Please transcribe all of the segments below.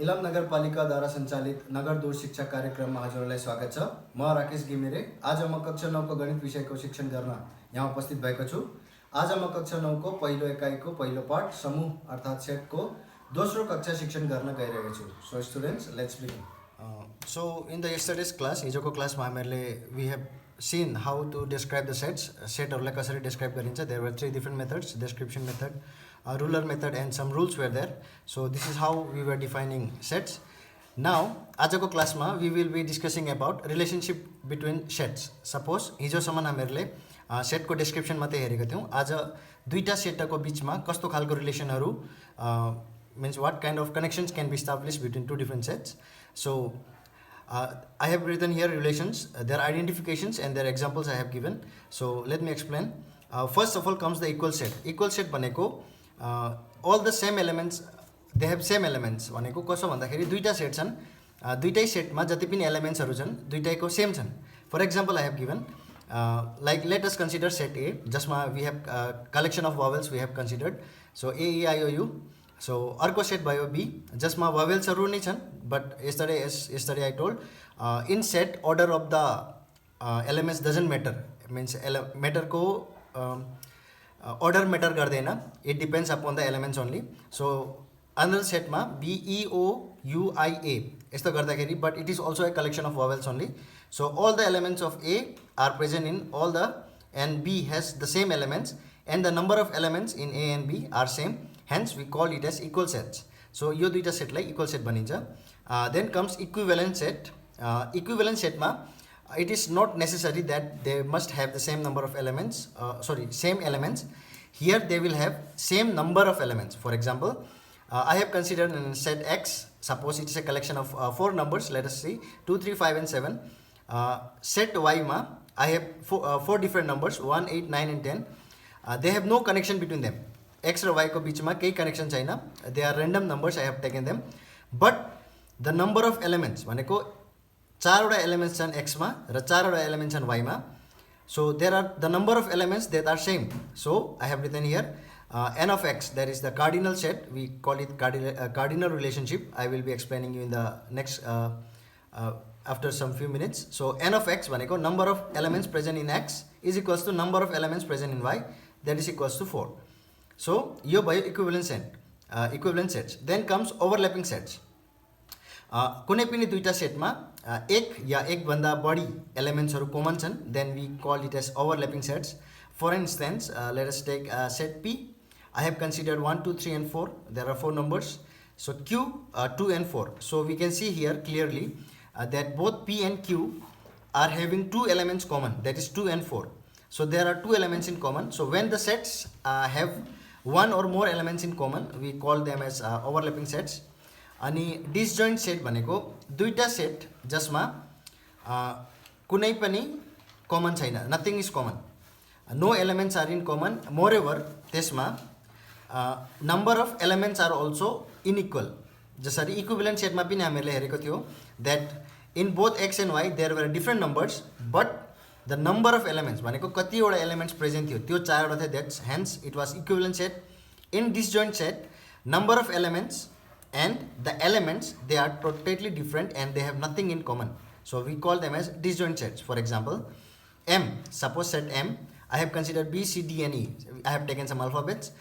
इलाम नगरपालिकाद्वारा सञ्चालित नगर दूर शिक्षा कार्यक्रममा हजुरलाई स्वागत छ। म राकेश घिमिरे आज म कक्षा 9 को गणित विषयको शिक्षण गर्न यहाँ उपस्थित भएको छु। आज म कक्षा 9 को पहिलो एकाइको पहिलो पाठ समूह अर्थात् सेटको दोस्रो कक्षा शिक्षण गर्न गइरहेको छु। So students, let's begin. So in the yesterday's class, हिजोको क्लासमा हामीले we have seen how to describe the sets. सेटहरूलाई कसरी describe गरिन्छ? There were 3 different methods: description method, ruler method, and some rules were there. So this is how we were defining sets. Now आजको क्लासमा we will be discussing about relationship between sets. Suppose हिजोसम्म हामीहरूले सेटको description मात्रै हेरेका थियौँ। आज दुईटा सेटको बिचमा कस्तो खालको रिलेसनहरू means what kind of connections can be established between two different sets. So I have written here relations, their identifications and their examples I have given. So let me explain. First of all comes the equal set. Equal set भनेको all the same elements, they have same elements भनेको कसो भन्दाखेरि दुईटा set छन्, दुईटै सेटमा जति पनि एलिमेन्ट्सहरू छन् दुईटैको सेम छन्. For example I have given like let us consider set A, जसमा we have collection of vowels we have considered. So A E I O U. So अर्को सेट भयो B, जसमा vowelsहरू नै छन्, but yesterday I told in set order of the elements doesn't matter. Means matter को order matter गर्दैन, it depends upon the elements only. So another set मा B E O U I A यस्तो गर्दाखेरि, but it is also a collection of vowels only. So all the elements of A are present in all the, and B has the same elements, and the number of elements in A and B are same. Hence we call it as equal sets. So यो दुईटा सेटलाई equal set भनिन्छ. Then comes equivalent set. Equivalent set मा it is not necessary that they must have the same number of elements, same elements. Here they will have same number of elements. For example, I have considered in set X, suppose it is a collection of 4 numbers, let us see 2, 3, 5 and 7. Set Y ma I have 4 different numbers 1, 8, 9 and 10. They have no connection between them. X raw Y को बिचमा केही connection छैन. They are random numbers, I have taken them. But the number of elements भनेको 4 वटा elements छन् X मा र 4 वटा elements छन् Y मा. So there are the number of elements that are same. So I have written here n of x, that is the cardinal set. We call it cardinal relationship. I will be explaining you in the next after some few minutes. So n of x भनेको number of elements present in x is equals to number of elements present in y, that is equals to 4. So यो भयो equivalent set, equivalent sets. Then comes overlapping sets. कुनै पनि दुईटा सेटमा एक या एक भन्दा बढी एलिमेन्ट्सहरू कमन छन्, then we call it as overlapping sets. For instance, let us take set P. I have considered 1, 2, 3 and 4. There are 4 numbers. So Q, 2 and 4. So we can see here clearly that both P and Q are having 2 elements common, that is 2 and 4. So there are 2 elements in common. So when the sets have one or more elements in common, we call them as overlapping sets. अनि disjoint set भनेको दुईटा set जसमा कुनै पनि common छैन, nothing is common, no elements are in common. Moreover त्यसमा number of elements are also inequal. जसरी equivalent सेटमा पनि हामीले हेरेको थियो that in both X and Y there were different numbers, but the number of elements भनेको कतिवटा elements present थियो त्यो 4वटा थियो. That's hence it was equivalent set. In disjoint set number of elements and the elements, they are totally different and they have nothing in common. So we call them as disjoint sets. For example, M, suppose set M, I have considered B, C, D and E. I have taken some alphabets.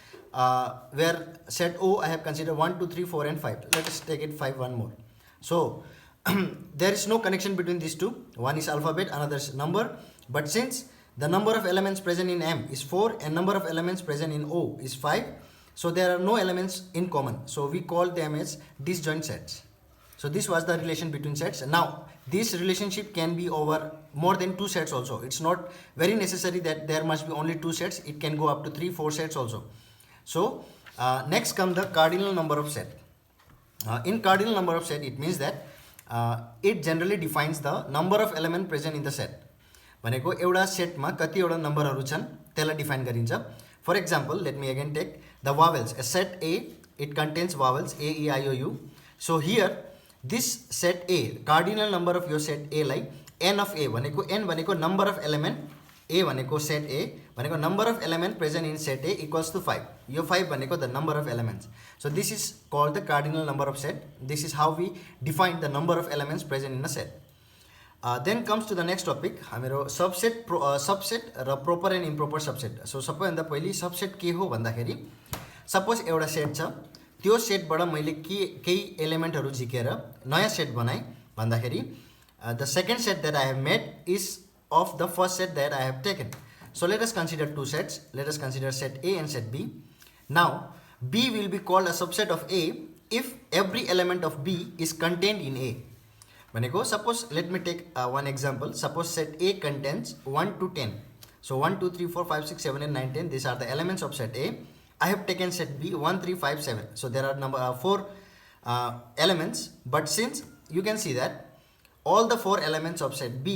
Where set O, I have considered 1, 2, 3, 4 and 5. Let us take it 5 one more. So there is no connection between these two. One is alphabet, another is number. But since the number of elements present in M is 4 and number of elements present in O is 5, so there are no elements in common. So we call them as disjoint sets. So this was the relation between sets. Now this relationship can be over more than 2 sets also. It's not very necessary that there must be only 2 sets. It can go up to 3, 4 sets also. So next comes the cardinal number of set. In cardinal number of set, it means that it generally defines the number of element present in the set. भनेको एउटा सेटमा कतिवटा नम्बरहरू छन् त्यसलाई define गरिन्छ. For example, let me again take the vowels. A set A, it contains vowels A, E, I, O, U. So here, this set A, cardinal number of your set A like n of A भनेको n भनेको number of element ए भनेको set A भनेको number of element present in set A equals to 5. यो 5 भनेको the number of elements. So this is called the cardinal number of set. This is how we define the number of elements present in a set. Then comes to the next topic हाम्रो subset र proper and improper subset. So सबैभन्दा पहिले subset के हो भन्दाखेरि suppose एउटा set छ, त्यो सेटबाट मैले केही एलिमेन्टहरू झिकेर नयाँ सेट बनाएँ भन्दाखेरि the second set that I have made is of the first set that I have taken. So let us consider two sets. Let us consider set A and set B. Now B will be called a subset of A if every element of B is contained in A. Vaneko, suppose let me take one example. Suppose set A contains 1 to 10. So 1, 2, 3, 4, 5, 6, 7 and 9, 10. These are the elements of set A. I have taken set B 1, 3, 5, 7. So there are four elements, but since you can see that all the four elements of set B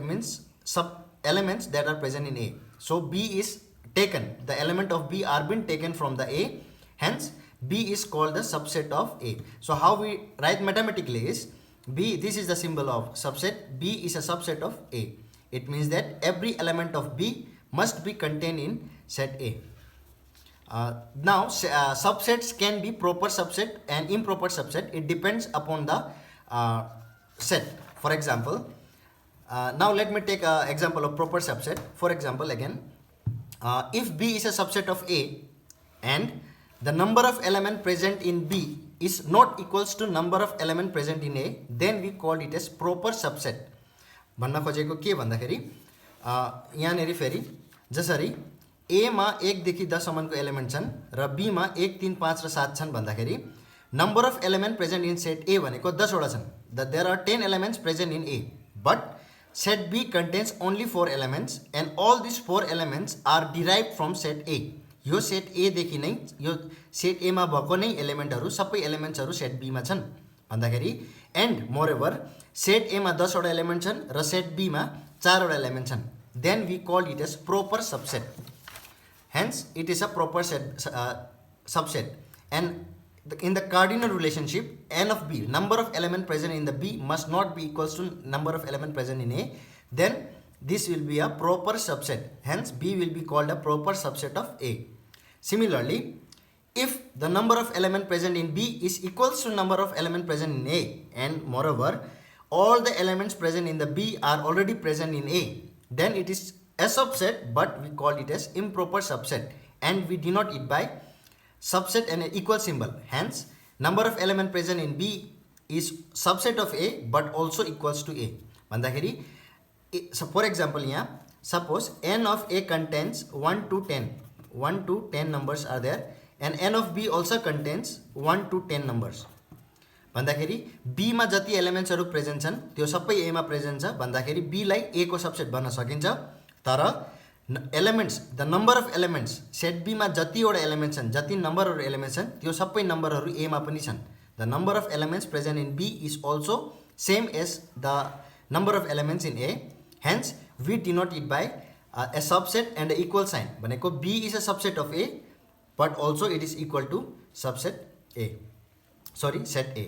means sub elements that are present in A. So B is taken, the element of B are been taken from the A, hence B is called the subset of A. So how we write mathematically is B, this is the symbol of subset. B is a subset of A. It means that every element of B must be contained in set A. Now subsets can be proper subset and improper subset. It depends upon the set. For example, now let me take an example of proper subset. For example, again, if B is a subset of A and the number of element present in B is not equals to number of element present in A, then we call it as proper subset. भन्न खोजेको के भन्दाखेरि यहाँनेरि फेरि जसरी A मा 1 देखि 10 सम्मको एलिमेन्ट छन् र B मा 1, 3, 5 र 7 छन् भन्दाखेरि number of element present in set A भनेको 10 वटा छन्. There are 10 elements present in A, but set B contains only 4 elements and all this 4 elements are derive from set A. यो सेट A देखि नै यो set A मा भएको नै एलिमेन्टहरू सबै एलिमेन्ट्सहरू सेट B मा छन् भन्दाखेरि एन्ड मोरओभर सेट A मा 10 वटा एलिमेन्ट छन् र सेट B मा 4 वटा एलिमेन्ट छन्, then we call it as proper subset. Hence it is a proper subset. And in the cardinal relationship n of B, number of element present in the B must not be equals to number of element present in A, then this will be a proper subset. Hence B will be called a proper subset of A. Similarly, if the number of element present in B is equals to number of element present in A, and moreover all the elements present in the B are already present in A, then it is a subset, but we call it as improper subset, and we denote it by subset and an equal symbol. Hence number of element present in B is subset of A but also equals to A भन्दाखेरि. So for example here, suppose n of A contains 1 to 10. 1 to 10 numbers are there, and n of B also contains 1 to 10 numbers भन्दाखेरि B मा जति एलिमेन्ट्सहरू present छन् त्यो सबै A मा present छ भन्दाखेरि B लाई A को सबसेट भन्न सकिन्छ. तर elements, the number of elements set B मा जतिवटा एलिमेन्ट छन्, जति नम्बरहरू एलिमेन्ट छन् त्यो सबै नम्बरहरू A मा पनि छन्. The number of elements present in B is also same as the number of elements in A. Hence we denote it by a subset and an equal sign. भनेको B is a subset of A, but also it is equal to subset A. Sorry, set A.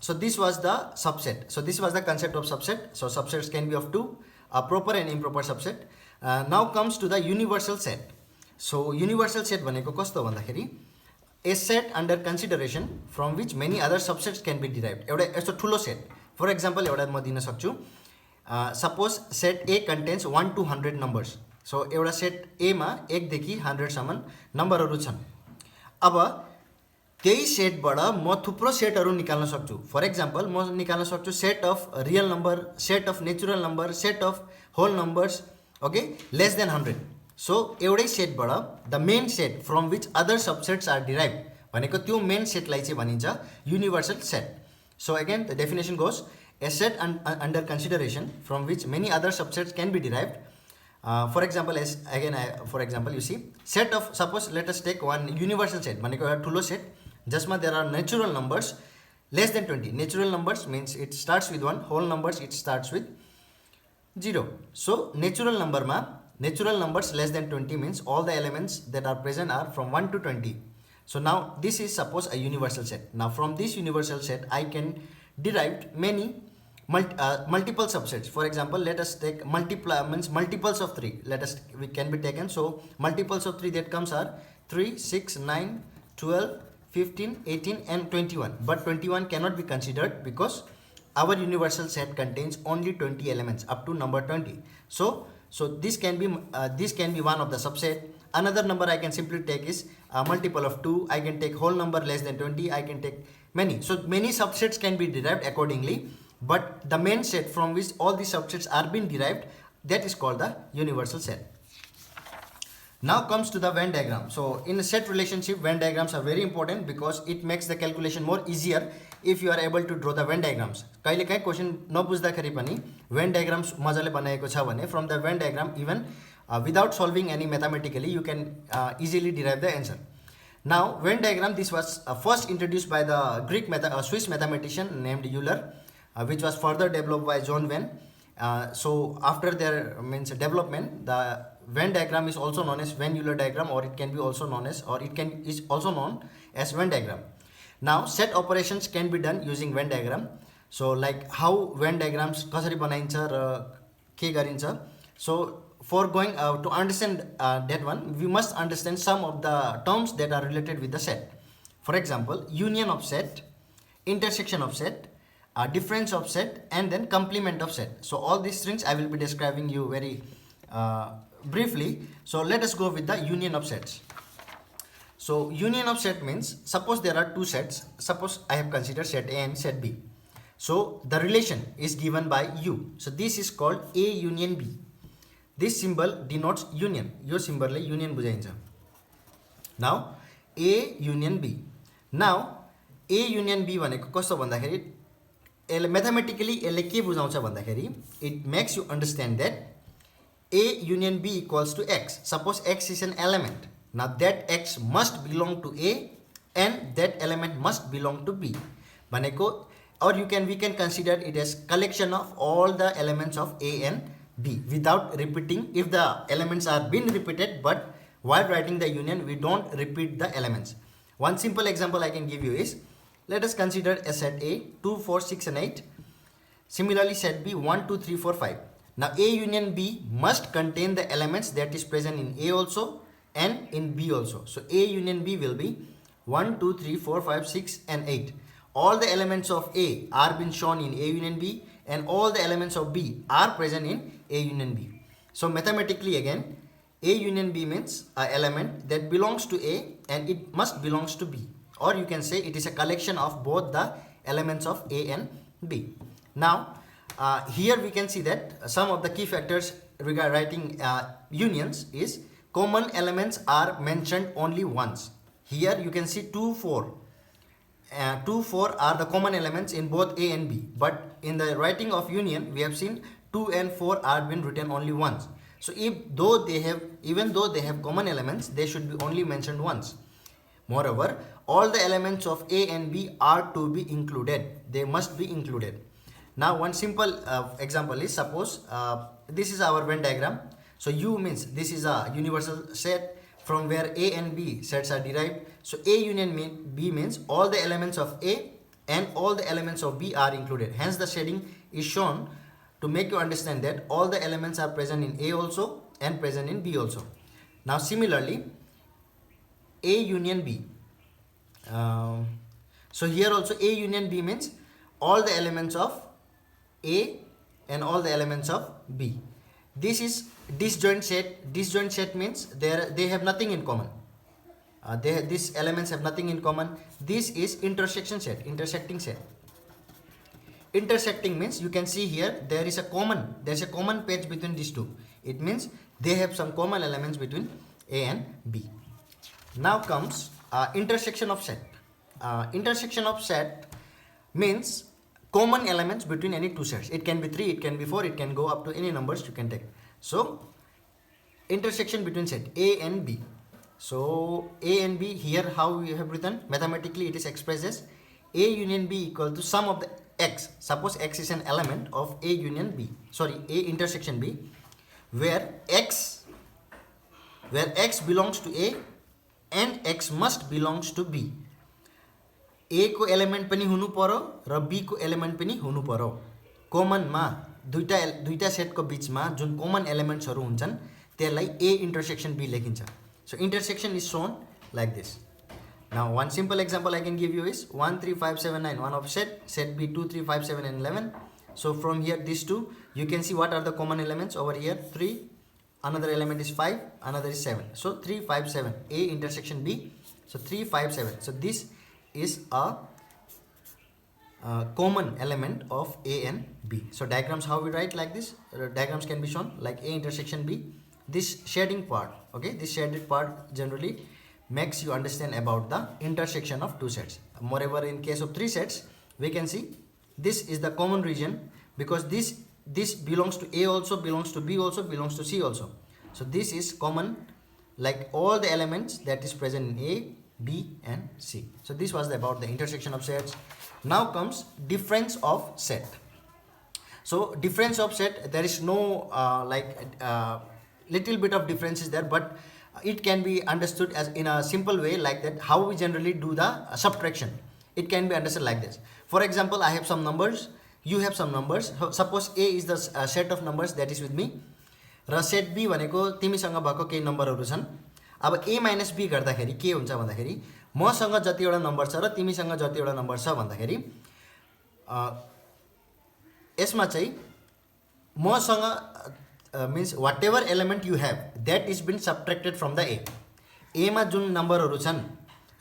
So this was the subset. So this was the concept of subset. So subsets can be of two, a proper and improper subset. Now comes to the universal set. So universal set भनेको कस्तो भन्दाखेरि a set under consideration from which many other subsets can be derived. एउटा यस्तो ठुलो set. For example एउटा म दिन सक्छु. Suppose set A contains 1 to 100 numbers. सो एउटा सेट A मा 1 देखि 100 सम्म नम्बरहरू छन्. अब त्यही सेटबाट म थुप्रो सेटहरू निकाल्न सक्छु. फर एक्जाम्पल म निकाल्न सक्छु set of real number, set of natural number, set of whole numbers, okay, less than 100. So एउटै सेटबाट the main set from which other subsets are derive भनेको त्यो मेन सेटलाई चाहिँ भनिन्छ universal set. So again the definition goes a set under consideration from which many other subsets can be derived. For example, for example, you see set of, suppose let us take one universal set भनेको एउटा ठुलो set जसमा there are natural numbers less than 20. Natural numbers means it starts with 1, whole numbers it starts with 0. So natural numbers less than 20 means all the elements that are present are from 1 to 20. So now this is suppose a universal set. Now from this universal set I can derive many multiple subsets. For example, let us take multiples of 3. We can be taken. So multiples of 3 that comes are 3, 6, 9, 12, 15, 18 and 21. But 21 cannot be considered because our universal set contains only 20 elements up to number 20. So this can be one of the subset. Another number I can simply take is multiple of 2. I can take whole number less than 20. I can take many. So many subsets can be derived accordingly. But the main set from which all these subsets are being derived, that is called the universal set. Now comes to the Venn diagram. So in a set relationship, Venn diagrams are very important because it makes the calculation more easier if you are able to draw the Venn diagrams. कहिले काहीँ question नबुझ्दाखेरि पनि Venn diagrams मजाले बनाएको छ भने from the Venn diagram even without solving any mathematically you can easily derive the answer. Now Venn diagram, this was first introduced by the Swiss mathematician named Euler, which was further developed by John Venn. So after their development, the Venn diagram is also known as Venn-Euler diagram, or it can be also known as, is also known as Venn diagram. Now set operations can be done using Venn diagram. So like how Venn diagrams कसरी बनाइन्छ र के गरिन्छ. So for going to understand that one, we must understand some of the terms that are related with the set. For example, union of set, intersection of set, difference of set, and then complement of set. So all these things I will be describing you very briefly. So let us go with the union of sets. So union of set means, suppose there are two sets. Suppose I have considered set A and set B. So the relation is given by U. So this is called A union B. This symbol denotes union. Your symbol le union बुझाइन्छ. Now A union B. Now A union B भनेको कस्तो भन्दाखेरि mathematically यसले के बुझाउँछ भन्दाखेरि it makes you understand that A union B equals to X. Suppose X is an element. Now that X must belong to A and that element must belong to B. भनेको, or we can consider it as collection of all the elements of A and B without repeating. If the elements are being repeated, but while writing the union we don't repeat the elements. One simple example I can give you is, let us consider a set A 2, 4, 6 and 8. Similarly set B 1, 2, 3, 4, 5. Now A union B must contain the elements that is present in A also and in B also. So A union B will be 1, 2, 3, 4, 5, 6 and 8. All the elements of A are being shown in A union B and all the elements of B are present in A union B. So mathematically again, A union B means an element that belongs to A and it must belongs to B. Or you can say it is a collection of both the elements of A and B. Now here we can see that some of the key factors regarding writing unions is common elements are mentioned only once. Here you can see 2, 4. 2, 4 are the common elements in both A and B. But in the writing of union, we have seen 2 and 4 are been written only once. So even though they have common elements, they should be only mentioned once. Moreover, all the elements of A and B are to be included. They must be included. Now one simple example is, suppose this is our Venn diagram. So U means this is a universal set from where A and B sets are derived. So A union B means all the elements of A and all the elements of B are included. Hence the shading is shown to make you understand that all the elements are present in A also and present in B also. Now similarly, A union B. So here also A union B means all the elements of A and all the elements of B. This is disjoint set. Disjoint set means they have nothing in common. These elements have nothing in common. This is intersection set, intersecting set. Intersecting means you can see here there is a common page between these two. It means they have some common elements between A and B. Now comes intersection of set. Intersection of set means common elements between any two sets. It can be 3, it can be 4, it can go up to any numbers you can take. So intersection between set A and B. So A and B, here how we have written mathematically, it is expressed as A union B equal to sum of the X. Suppose X is an element of A union B, sorry, A intersection B, where X belongs to A and X must belongs to B. A को element पनि हुनु पर्यो र B को element पनि हुनु पर्यो. कमनमा दुईटा सेटको बिचमा जुन कमन एलिमेन्ट्सहरू हुन्छन् त्यसलाई ए इन्टरसेक्सन बी लेखिन्छ. So intersection is shown like this. Now one simple example I can give you is 1 3 5 7 9, one of set B 2 3 5 7 and 11. So from here these two you can see what are the common elements. Over here 3, another element is 5, another is 7. So 3 5 7, A intersection B. So 3 5 7. So this is a common element of A and B. So diagrams, how we write like this, diagrams can be shown like A intersection B. This shading part, okay, this shaded part generally makes you understand about the intersection of two sets. Moreover, in case of three sets, we can see this is the common region because this belongs to A also, belongs to B also, belongs to C also. So this is common, like all the elements that is present in A, B and C. So this was about the intersection of sets. Now comes difference of set. So difference of set, there is no little bit of difference is there, but it can be understood as in a simple way like that. How we generally do the subtraction, it can be understood like this. For example, I have some numbers, you have some numbers. Suppose A is the set of numbers that is with me, र set B भनेको तिमीसँग भएको केही नम्बरहरू छन्. अब A minus B गर्दाखेरि के हुन्छ भन्दाखेरि मसँग जतिवटा नम्बर छ र तिमीसँग जतिवटा नम्बर छ भन्दाखेरि यसमा चाहिँ मसँग means whatever element you have that is been subtracted from the A मा जुन नम्बरहरू छन्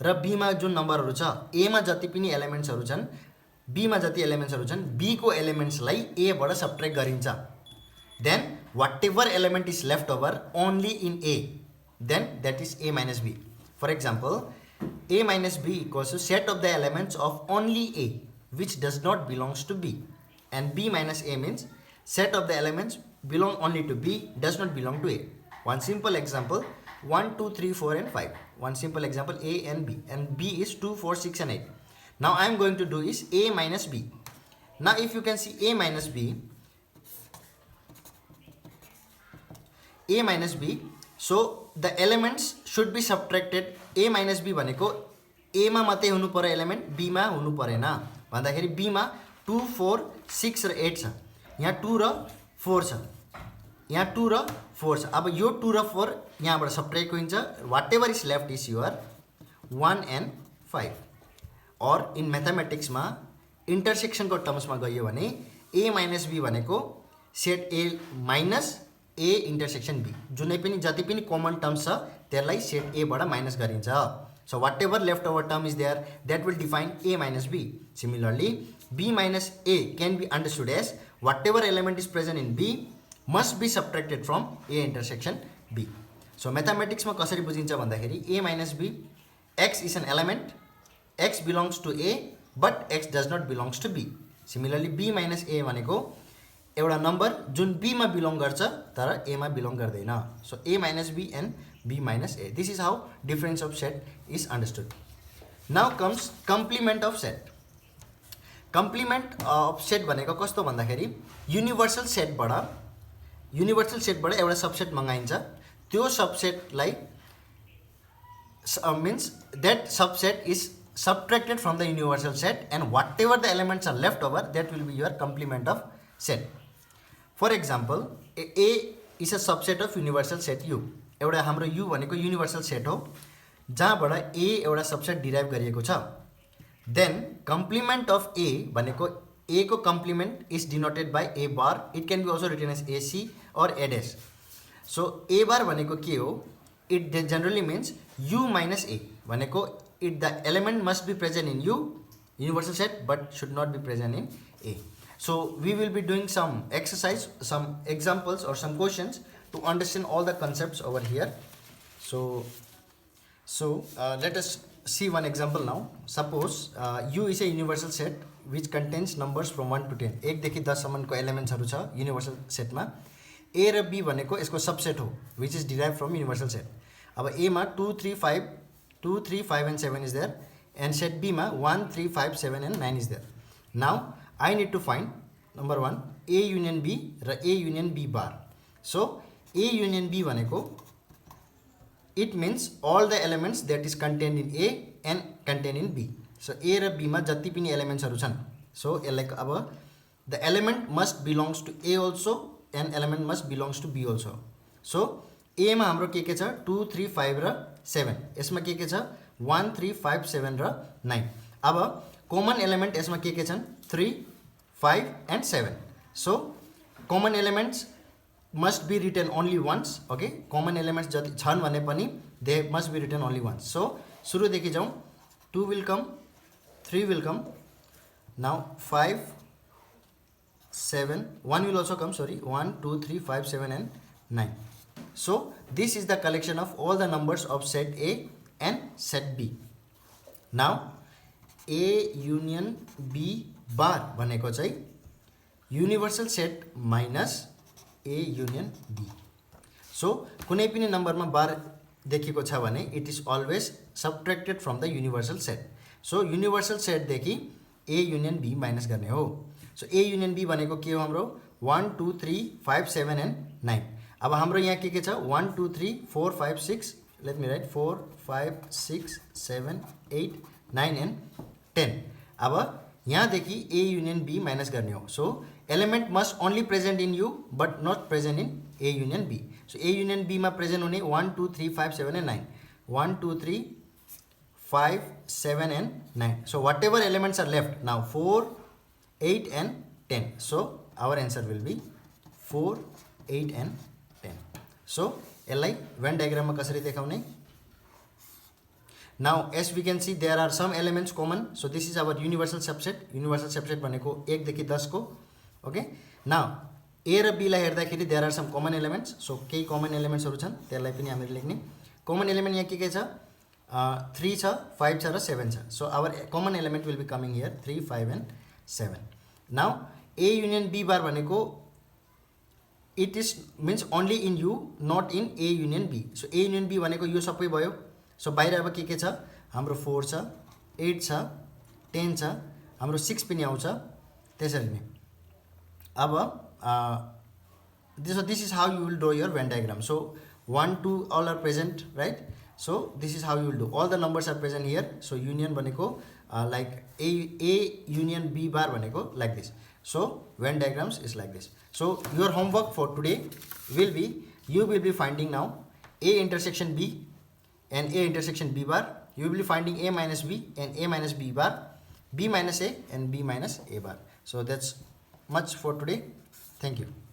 र B मा जुन नम्बरहरू छ, A मा जति पनि एलिमेन्ट्सहरू छन्, B मा जति एलिमेन्ट्सहरू छन्, B को एलिमेन्ट्सलाई A बाट सब्ट्र्याक्ट गरिन्छ. Then whatever element is left over only in A, then that is A minus B. For example, A minus B equals to set of the elements of only A which does not belongs to B, and B minus A means set of the elements belong only to B, does not belong to A. One simple example, 1 2 3 4 and 5. One simple example, A and B, and B is 2 4 6 and 8. Now I am going to do is A minus B. Now if you can see A minus B, so the elements should be subtracted. A minus B भनेको A मा मात्रै हुनु पर्यो element, B मा हुनु परेन भन्दाखेरि B मा 2 4 6 र 8 छ, यहाँ 2 र 4 छ, यहाँ 2 र 4 छ. अब यो 2 र 4 यहाँबाट सब्ट्र्याक्ट हुन्छ. वाट ever is left is your 1 and 5. और इन म्याथमेटिक्समा इन्टरसेक्सनको टर्म्समा गयो भने A माइनस B भनेको set A minus A intersection B, जुनै पनि जति पनि कमन टर्म्स छ त्यसलाई सेट A बाट माइनस गरिन्छ. So whatever leftover term is there, that will define A minus B. Similarly, B minus A can be understood as whatever element is present in B must be subtracted from A intersection B. So mathematics ma kasari bujincha bhandakheri A minus B, X is an element, X belongs to A but X does not belongs to B. Similarly, B minus A भनेको एउटा number जुन B मा belong गर्छ तर A मा belong गर्दैन. So A minus B and B minus A. This is how difference of set is understood. Now comes complement of set. Complement of set भनेको कस्तो भन्दाखेरि युनिभर्सल सेटबाट एउटा सबसेट मगाइन्छ. त्यो सबसेटलाई means that subset is subtracted from the universal set, and whatever the elements are left over, that will be your complement of set. For example, A is a subset of universal set U. एउटा हाम्रो U भनेको universal set हो जहाँबाट A एउटा subset derive गरिएको छ. Then complement of A भनेको A को complement is denoted by A bar. It can be also written as AC or A dash. So A bar भनेको के हो? It generally means U minus A भनेको the element must be present in U, universal set, but should not be present in A. So we will be doing some exercise, some examples or some questions to understand all the concepts over here. So let us see one example now. Suppose U is a universal set which contains numbers from 1 to 10. 1 देखि 10 सम्मको एलिमेन्ट्सहरु छ universal सेटमा. A raw B भनेको यसको subset हो which is derived from universal set. अब A मा 2 3 5 and 7 is there, and set B मा 1 3 5 7 and 9 is there. Now I need to find number 1 A union B raw A union B bar. So A union B भनेको it means all the elements that is contained in A and contained in B. So A raw B मा जति पनि एलिमेन्ट्सहरु छन्, so यसलाई अब the element must belongs to A also and element must belongs to B also. So A मा हाम्रो के छ 2 3 5 र 7, यसमा के छ 1 3 5 7 र 9. अब कमन एलिमेन्ट यसमा के छन् 3 5 and 7. so common elements must be written only once. okay, common elements जति छन् भने पनि they must be written only once. so सुरु देखि जाउँ. 2 will come, 3 will come, now 5 7, 1 will also come, sorry, 1 2 3 5 7 and 9. so this is the collection of all the numbers of set A and set B. now A union B bar भनेको चाहिँ universal set minus A union B. so कुनै पनि नम्बरमा बार देखिएको छ भने it is always subtracted from the universal set. So universal set देखि A union B minus गर्ने हो. सो A union B भनेको के हो हाम्रो 1 2 3 5 7 and 9. अब हाम्रो यहाँ के छ 1 2 3 4 5 6, लेट मी राइट 4 5 6 7 8 9 and 10. अब यहाँदेखि A union B माइनस गर्ने हो. So element must only present in U but not present in A union B. So A union B मा प्रेजेन्ट हुने 1 2 3 5 7 and 9, 1 2 3 5 7 and 9. so whatever elements are left now 4 8 and 10. so our answer will be 4 8 and 10. so यसलाई Venn diagram में कसरी देखाउने. now as we can see there are some elements common. so this is our universal subset. universal subset भनेको 1 देखि 10 को. okay, now A raw B लाई हेर्दाखेरि there are some common elements. so केही common elements हरू छन्, त्यसलाई पनि हामीले लेख्ने. common element यहाँ के छ 3 छ 5 छ र 7 छ. so our common element will be coming here 3 5 and 7. now A union B bar भनेको it is means only in U not in A union B. so A union B भनेको यो सबै भयो. so बाहिर अब के छ हाम्रो 4 छ 8 छ 10 छ, हाम्रो 6 पनि आउँछ त्यसरी नै. अब this is how you will draw your Venn diagram. so 1 2 all are present, right? so this is how you will do. all the numbers are present here. so union भनेको like A union B bar भनेको like this. so Venn diagrams is like this. so your homework for today will be you will be finding now A intersection B and A intersection B bar. you will be finding A minus B and A minus B bar, B minus A and B minus A bar. so that's much for today. thank you.